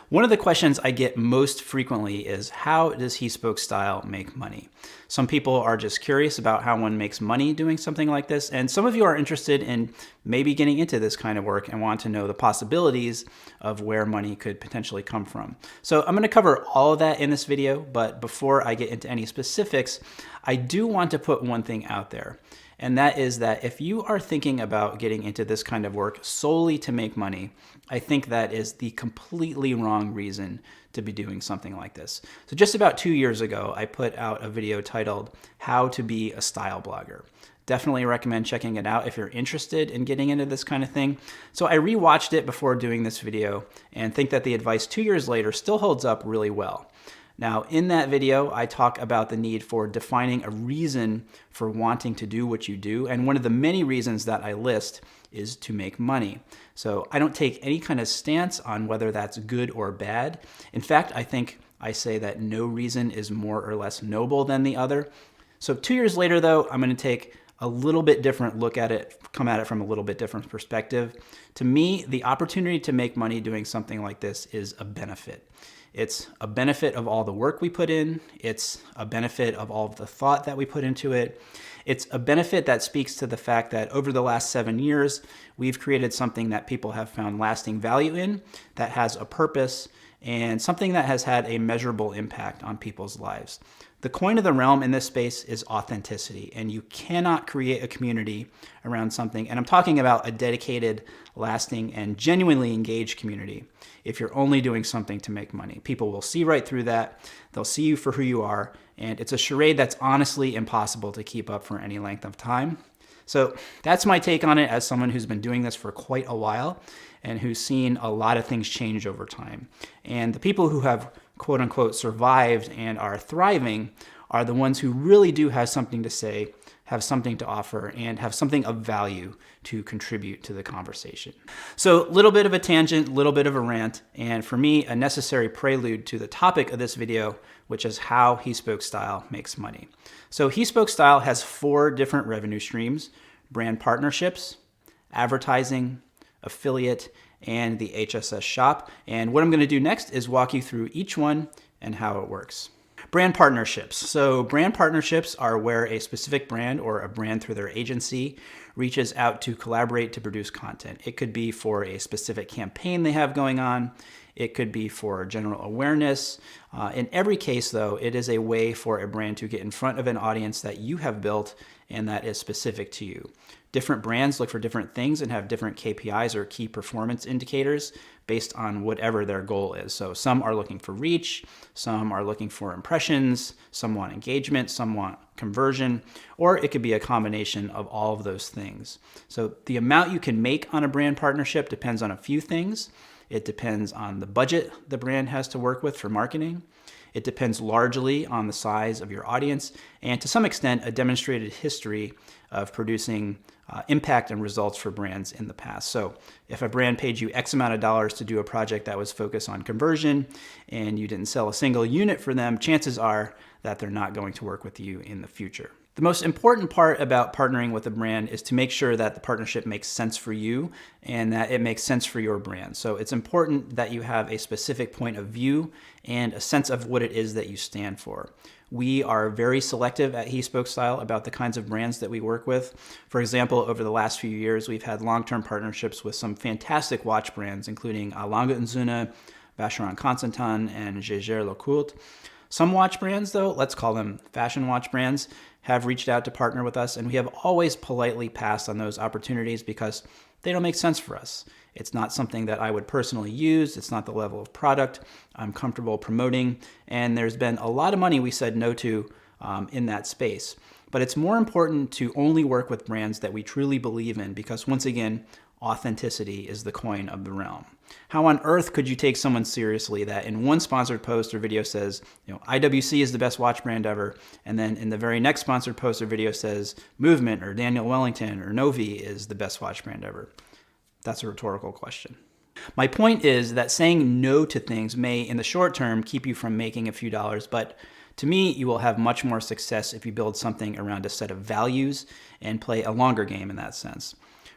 One of the questions I get most frequently is, how does He Spoke Style make money? Some people are just curious about how one makes money doing something like this, and some of you are interested in maybe getting into this kind of work and want to know the possibilities of where money could potentially come from. So I'm going to cover all of that in this video, but before I get into any specifics, I do want to put one thing out there. And that is that if you are thinking about getting into this kind of work solely to make money, I think that is the completely wrong reason to be doing something like this. So just about 2 years ago, I put out a video titled How to Be a Style Blogger. Definitely recommend checking it out if you're interested in getting into this kind of thing. So I rewatched it before doing this video and think that the advice 2 years later still holds up really well. Now, in that video, I talk about the need for defining a reason for wanting to do what you do. And one of the many reasons that I list is to make money. So I don't take any kind of stance on whether that's good or bad. In fact, I think I say that no reason is more or less noble than the other. So 2 years later, though, I'm going to take a little bit different look at it, come at it from a little bit different perspective. To me, the opportunity to make money doing something like this is a benefit. It's a benefit of all the work we put in. It's a benefit of all of the thought that we put into it. It's a benefit that speaks to the fact that over the last 7 years, we've created something that people have found lasting value in, that has a purpose, and something that has had a measurable impact on people's lives. The coin of the realm in this space is authenticity, and you cannot create a community around something, and I'm talking about a dedicated, lasting, and genuinely engaged community, if you're only doing something to make money. People will see right through that, they'll see you for who you are, and it's a charade that's honestly impossible to keep up for any length of time. So that's my take on it as someone who's been doing this for quite a while and who's seen a lot of things change over time. And the people who have quote unquote survived and are thriving are the ones who really do have something to say, have something to offer, and have something of value to contribute to the conversation. So a little bit of a tangent, a little bit of a rant, and for me, a necessary prelude to the topic of this video, which is how He Spoke Style makes money. So He Spoke Style has 4 different revenue streams: brand partnerships, advertising, affiliate, and the HSS shop. And what I'm going to do next is walk you through each one and how it works. Brand partnerships. So brand partnerships are where a specific brand or a brand through their agency reaches out to collaborate to produce content. It could be for a specific campaign they have going on. It could be for general awareness. In every case, though, it is a way for a brand to get in front of an audience that you have built and that is specific to you. Different brands look for different things and have different KPIs or key performance indicators based on whatever their goal is. So some are looking for reach, some are looking for impressions, some want engagement, some want conversion, or it could be a combination of all of those things. So the amount you can make on a brand partnership depends on a few things. It depends on the budget the brand has to work with for marketing. It depends largely on the size of your audience and, to some extent, a demonstrated history of producing impact and results for brands in the past. So if a brand paid you X amount of dollars to do a project that was focused on conversion and you didn't sell a single unit for them, chances are that they're not going to work with you in the future. The most important part about partnering with a brand is to make sure that the partnership makes sense for you and that it makes sense for your brand. So it's important that you have a specific point of view and a sense of what it is that you stand for. We are very selective at He Spoke Style about the kinds of brands that we work with. For example, over the last few years, we've had long-term partnerships with some fantastic watch brands, including A. Lange & Söhne, Vacheron Constantin, and Jaeger-LeCoultre. Some watch brands, though, let's call them fashion watch brands, have reached out to partner with us, and we have always politely passed on those opportunities because they don't make sense for us. It's not something that I would personally use. It's not the level of product I'm comfortable promoting, and there's been a lot of money we said no to in that space. But it's more important to only work with brands that we truly believe in because, once again, authenticity is the coin of the realm. How on earth could you take someone seriously that in one sponsored post or video says, IWC is the best watch brand ever, and then in the very next sponsored post or video says Movement or Daniel Wellington or Novi is the best watch brand ever? That's a rhetorical question. My point is that saying no to things may, in the short term, keep you from making a few dollars, but to me, you will have much more success if you build something around a set of values and play a longer game in that sense.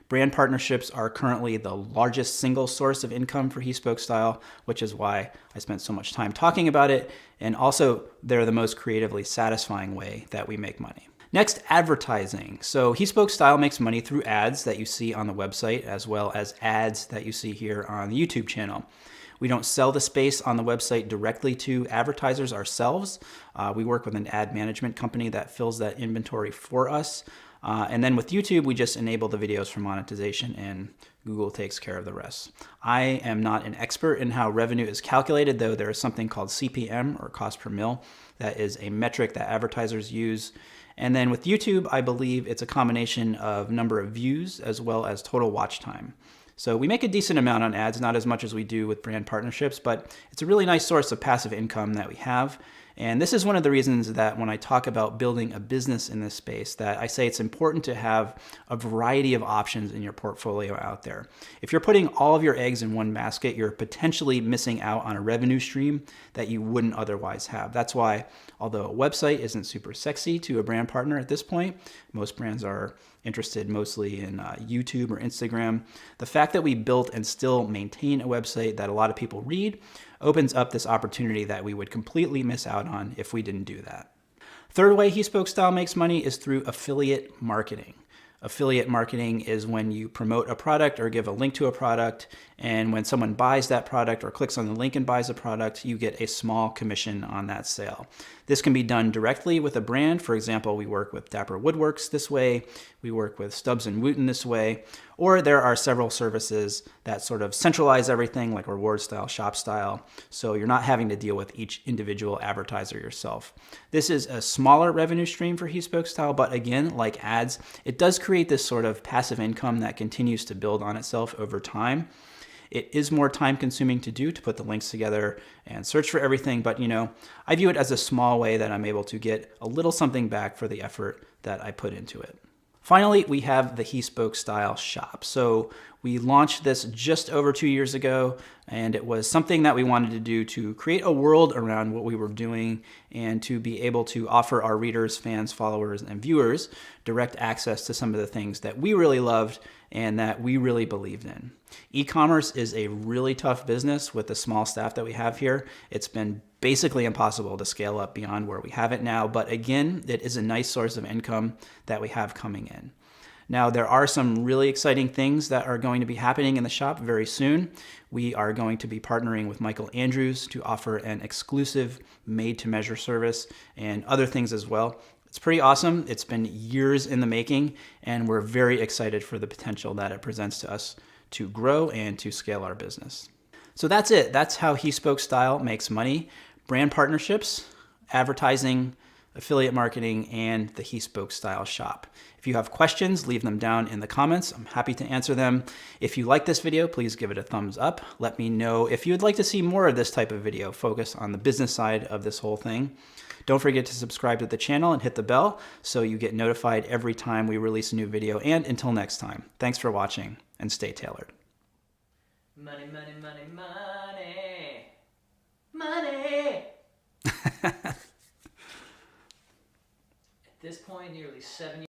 Brand partnerships are currently the largest single source of income for He Spoke Style, which is why I spent so much time talking about it. And also, they're the most creatively satisfying way that we make money. Next, advertising. So He Spoke Style makes money through ads that you see on the website, as well as ads that you see here on the YouTube channel. We don't sell the space on the website directly to advertisers ourselves. We work with an ad management company that fills that inventory for us. And then with YouTube, we just enable the videos for monetization and Google takes care of the rest. I am not an expert in how revenue is calculated, though there is something called CPM, or cost per mil. That is a metric that advertisers use. And then with YouTube, I believe it's a combination of number of views as well as total watch time. So we make a decent amount on ads, not as much as we do with brand partnerships, but it's a really nice source of passive income that we have. And this is one of the reasons that when I talk about building a business in this space, that I say it's important to have a variety of options in your portfolio out there. If you're putting all of your eggs in one basket, you're potentially missing out on a revenue stream that you wouldn't otherwise have. That's why, although a website isn't super sexy to a brand partner at this point, most brands are interested mostly in YouTube or Instagram. The fact that we built and still maintain a website that a lot of people read opens up this opportunity that we would completely miss out on if we didn't do that. Third way He Spoke Style makes money is through affiliate marketing. Affiliate marketing is when you promote a product or give a link to a product, and when someone buys that product or clicks on the link and buys a product, you get a small commission on that sale. This can be done directly with a brand. For example, we work with Dapper Woodworks this way, we work with Stubbs & Wooten this way, or there are several services that sort of centralize everything, like Reward Style, Shop Style, so you're not having to deal with each individual advertiser yourself. This is a smaller revenue stream for He Spoke Style, but again, like ads, it does create this sort of passive income that continues to build on itself over time. It is more time consuming to do, to put the links together and search for everything, but I view it as a small way that I'm able to get a little something back for the effort that I put into it. Finally, we have the He Spoke Style shop. So we launched this just over 2 years ago, and it was something that we wanted to do to create a world around what we were doing and to be able to offer our readers, fans, followers, and viewers direct access to some of the things that we really loved and that we really believed in. E-commerce is a really tough business with the small staff that we have here. It's been basically impossible to scale up beyond where we have it now, but again, it is a nice source of income that we have coming in. Now, there are some really exciting things that are going to be happening in the shop very soon. We are going to be partnering with Michael Andrews to offer an exclusive made-to-measure service and other things as well. It's pretty awesome. It's been years in the making, and we're very excited for the potential that it presents to us to grow and to scale our business. So that's it. That's how He Spoke Style makes money. Brand partnerships, advertising, affiliate marketing, and the He Spoke Style shop. If you have questions, leave them down in the comments. I'm happy to answer them. If you like this video, please give it a thumbs up. Let me know if you would like to see more of this type of video focused on the business side of this whole thing. Don't forget to subscribe to the channel and hit the bell so you get notified every time we release a new video. And until next time, thanks for watching and stay tailored. Money, money, money, money. Money! At this point, nearly 7 years.